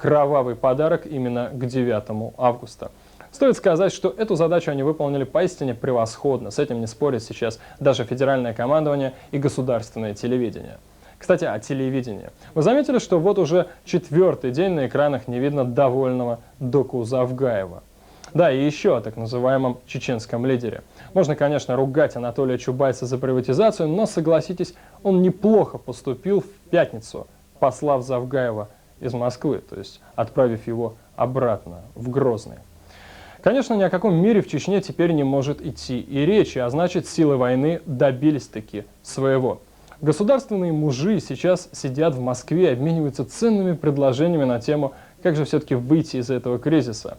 кровавый подарок именно к 9 августа. Стоит сказать, что эту задачу они выполнили поистине превосходно. С этим не спорит сейчас даже федеральное командование и государственное телевидение. Кстати, о телевидении. Вы заметили, что вот уже 4-й день на экранах не видно довольного Доку Завгаева? Да, и еще о так называемом чеченском лидере. Можно, конечно, ругать Анатолия Чубайса за приватизацию, но, согласитесь, он неплохо поступил в пятницу, послав Завгаева из Москвы, то есть отправив его обратно в Грозный. Конечно, ни о каком мире в Чечне теперь не может идти и речи, а значит, силы войны добились-таки своего. Государственные мужи сейчас сидят в Москве и обмениваются ценными предложениями на тему, как же все-таки выйти из этого кризиса.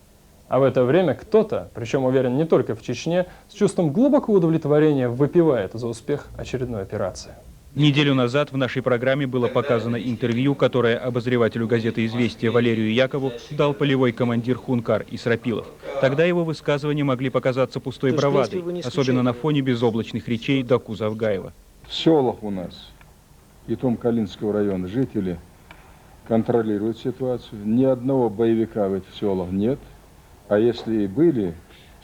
А в это время кто-то, причем уверен не только в Чечне, с чувством глубокого удовлетворения выпивает за успех очередной операции. Неделю назад в нашей программе было показано интервью, которое обозревателю газеты «Известия» Валерию Якову дал полевой командир Хункар Исрапилов. Тогда его высказывания могли показаться пустой бравадой, особенно на фоне безоблачных речей Доку Завгаева. В селах у нас и Тумкалинского района жители контролируют ситуацию. Ни одного боевика в этих селах нет. А если и были,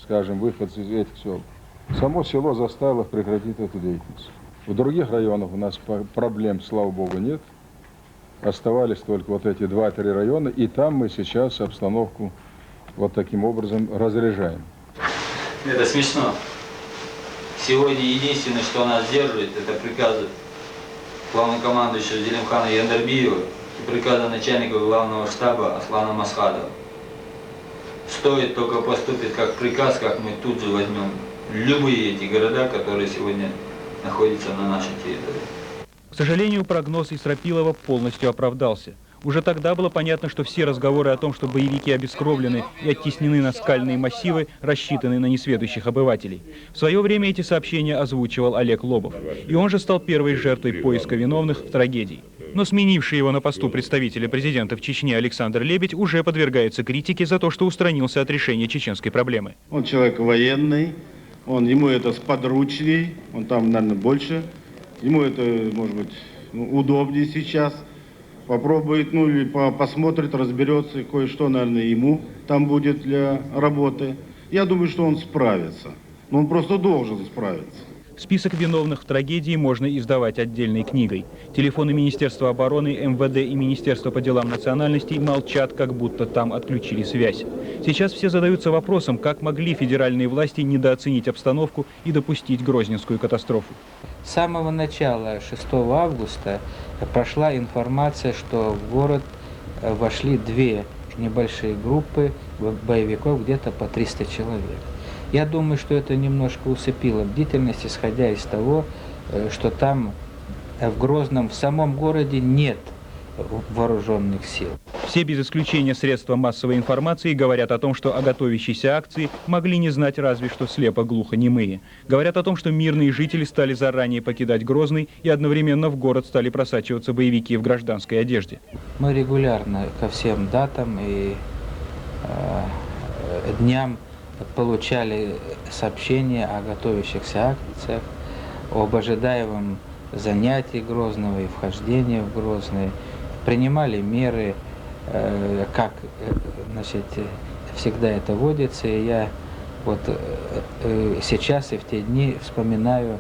скажем, выходцы из этих сел, само село заставило прекратить эту деятельность. В других районах у нас проблем, слава богу, нет. Оставались только вот эти 2-3 района, и там мы сейчас обстановку вот таким образом разряжаем. Это смешно. Сегодня единственное, что нас сдерживает, это приказы главнокомандующего Зелимхана Яндарбиева и приказы начальника главного штаба Аслана Масхадова. Стоит только поступить как приказ, как мы тут же возьмем любые эти города, которые сегодня находятся на нашей территории. К сожалению, прогноз Исрапилова полностью оправдался. Уже тогда было понятно, что все разговоры о том, что боевики обескровлены и оттеснены на скальные массивы, рассчитаны на несведущих обывателей. В свое время эти сообщения озвучивал Олег Лобов. И он же стал первой жертвой поиска виновных в трагедии. Но сменивший его на посту представителя президента в Чечне Александр Лебедь уже подвергается критике за то, что устранился от решения чеченской проблемы. Он человек военный, ему это сподручней, он там, наверное, больше. Ему это, может быть, удобнее сейчас. Попробует, или посмотрит, разберется, кое-что, наверное, ему там будет для работы. Я думаю, что он справится. Но он просто должен справиться. Список виновных в трагедии можно издавать отдельной книгой. Телефоны Министерства обороны, МВД и Министерства по делам национальностей молчат, как будто там отключили связь. Сейчас все задаются вопросом, как могли федеральные власти недооценить обстановку и допустить грозненскую катастрофу. С самого начала 6 августа прошла информация, что в город вошли 2 небольшие группы боевиков, где-то по 300 человек. Я думаю, что это немножко усыпило бдительность, исходя из того, что там, в Грозном, в самом городе нет вооруженных сил. Все без исключения средства массовой информации говорят о том, что о готовящейся акции могли не знать разве что слепо-глухонемые. Говорят о том, что мирные жители стали заранее покидать Грозный и одновременно в город стали просачиваться боевики в гражданской одежде. Мы регулярно ко всем датам и дням получали сообщения о готовящихся акциях, об ожидаемом занятии Грозного и вхождении в Грозный. Принимали меры, как, значит, всегда это водится. И я вот сейчас и в те дни вспоминаю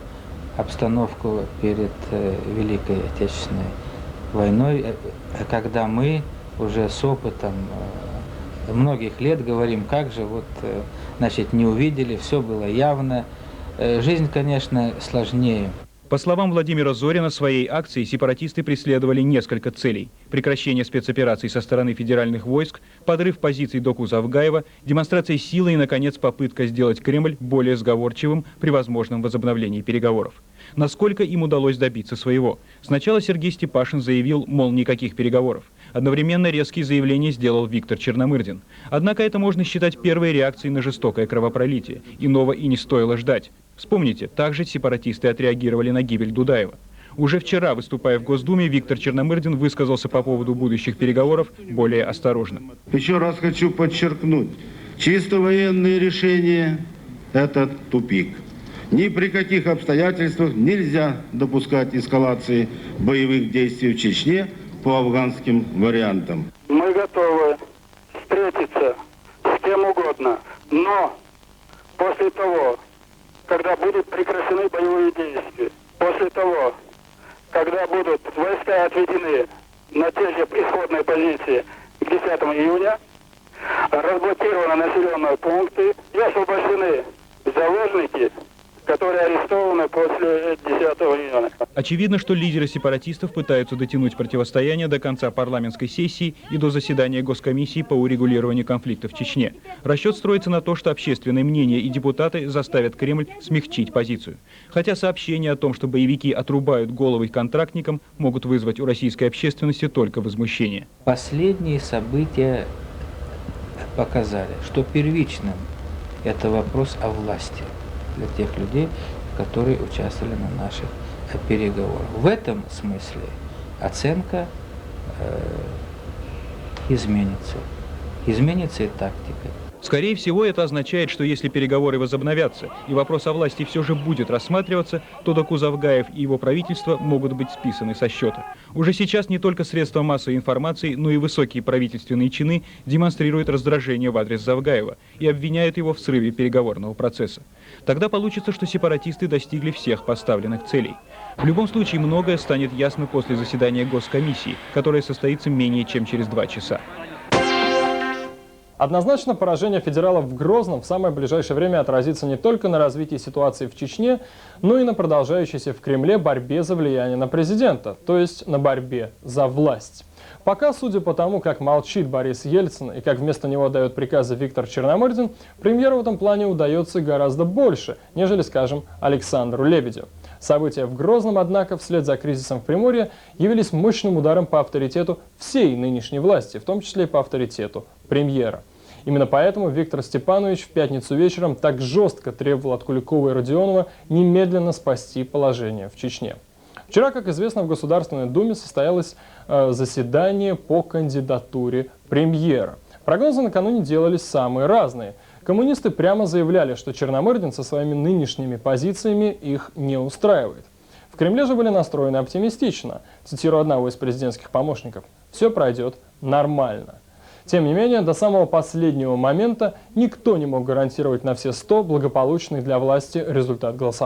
обстановку перед Великой Отечественной войной, когда мы уже с опытом многих лет говорим, как же вот, значит, не увидели, все было явно. Жизнь, конечно, сложнее. По словам Владимира Зорина, своей акцией сепаратисты преследовали несколько целей. Прекращение спецопераций со стороны федеральных войск, подрыв позиций Доку Завгаева, демонстрация силы и, наконец, попытка сделать Кремль более сговорчивым при возможном возобновлении переговоров. Насколько им удалось добиться своего? Сначала Сергей Степашин заявил, мол, никаких переговоров. Одновременно резкие заявления сделал Виктор Черномырдин. Однако это можно считать первой реакцией на жестокое кровопролитие. Иного и не стоило ждать. Вспомните, также сепаратисты отреагировали на гибель Дудаева. Уже вчера, выступая в Госдуме, Виктор Черномырдин высказался по поводу будущих переговоров более осторожно. Еще раз хочу подчеркнуть, чисто военные решения – это тупик. Ни при каких обстоятельствах нельзя допускать эскалации боевых действий в Чечне по афганским вариантам. Мы готовы встретиться с кем угодно, но после того, когда будут прекращены боевые действия, после того, когда будут войска отведены на те же исходные позиции к 10 июня, разблокированы населенные пункты и освобождены заложники, которые арестованы после 10 июня. Очевидно, что лидеры сепаратистов пытаются дотянуть противостояние до конца парламентской сессии и до заседания Госкомиссии по урегулированию конфликта в Чечне. Расчет строится на то, что общественное мнение и депутаты заставят Кремль смягчить позицию. Хотя сообщения о том, что боевики отрубают головы контрактникам, могут вызвать у российской общественности только возмущение. Последние события показали, что первичным это вопрос о власти для тех людей, которые участвовали на наших переговорах. В этом смысле оценка изменится. Изменится и тактика. Скорее всего, это означает, что если переговоры возобновятся и вопрос о власти все же будет рассматриваться, то Докуз-Авгаев и его правительство могут быть списаны со счета. Уже сейчас не только средства массовой информации, но и высокие правительственные чины демонстрируют раздражение в адрес Завгаева и обвиняют его в срыве переговорного процесса. Тогда получится, что сепаратисты достигли всех поставленных целей. В любом случае, многое станет ясно после заседания Госкомиссии, которое состоится менее чем через 2 часа. Однозначно, поражение федералов в Грозном в самое ближайшее время отразится не только на развитии ситуации в Чечне, но и на продолжающейся в Кремле борьбе за влияние на президента, то есть на борьбе за власть. Пока, судя по тому, как молчит Борис Ельцин и как вместо него дает приказы Виктор Черномырдин, премьеру в этом плане удается гораздо больше, нежели, скажем, Александру Лебедю. События в Грозном, однако, вслед за кризисом в Приморье явились мощным ударом по авторитету всей нынешней власти, в том числе и по авторитету премьера. Именно поэтому Виктор Степанович в пятницу вечером так жестко требовал от Куликова и Родионова немедленно спасти положение в Чечне. Вчера, как известно, в Государственной Думе состоялось заседание по кандидатуре премьера. Прогнозы накануне делались самые разные. Коммунисты прямо заявляли, что Черномырдин со своими нынешними позициями их не устраивает. В Кремле же были настроены оптимистично. Цитирую одного из президентских помощников: «Все пройдет нормально». Тем не менее, до самого последнего момента никто не мог гарантировать на все 100 благополучный для власти результат голосования.